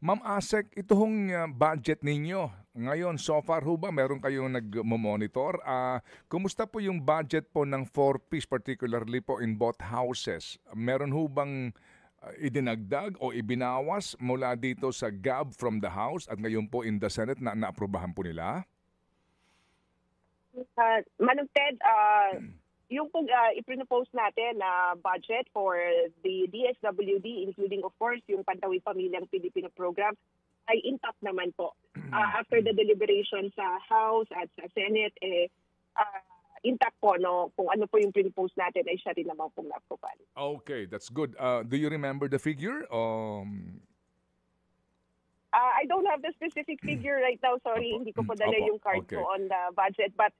Ma'am Asek, ito hong budget ninyo. Ngayon, so far ho ba meron kayong nag-monitor? Kumusta po yung budget po ng 4-piece, particularly po in both houses? Meron ho bang idinagdag o ibinawas mula dito sa GAB from the House at ngayon po in the Senate na naaprubahan po nila? Manong Ted, yung pong ipinopose natin na budget for the DSWD, including of course yung Pantawid Pamilyang Pilipino program, ay intact naman po. After the deliberation sa House at sa Senate, intact po, no? Kung ano po yung pinopose natin ay siya rin naman pong na-approve. Okay, that's good. Do you remember the figure? I don't have the specific figure right now. Sorry, hindi ko po dala yung card ko on the budget. But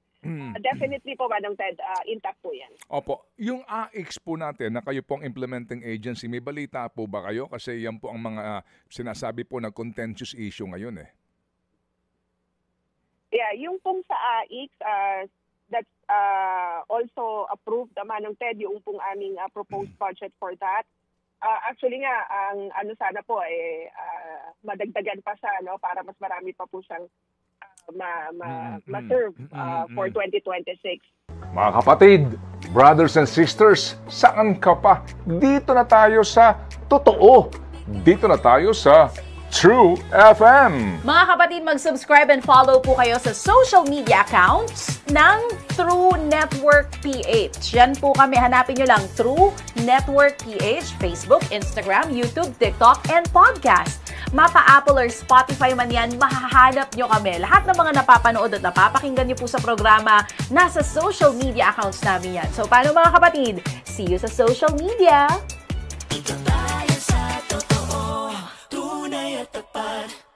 definitely po, Manong Ted, intact po yan. Opo. Yung AIX po natin na kayo pong implementing agency, may balita po ba kayo? Kasi yan po ang mga sinasabi po na contentious issue ngayon eh. Yeah, yung pong sa AIX, that's also approved, Manong Ted, yung pong aming proposed budget for that. Actually nga, ang ano sana po madagdagan pa sa para mas marami pa po siyang ma-serve for 2026. Mga kapatid, brothers and sisters, saan ka pa? Dito na tayo sa totoo. Dito na tayo sa True FM. Mga kapatid, mag-subscribe and follow po kayo sa social media accounts ng True Network PH. Yan po kami. Hanapin nyo lang True Network PH, Facebook, Instagram, YouTube, TikTok, and podcast. Mapa Apple or Spotify man yan, mahahanap nyo kami. Lahat ng mga napapanood at napapakinggan nyo po sa programa, nasa social media accounts namin yan. So, paano mga kapatid? See you sa social media! Ito tayo sa totoo, tunay at tapat.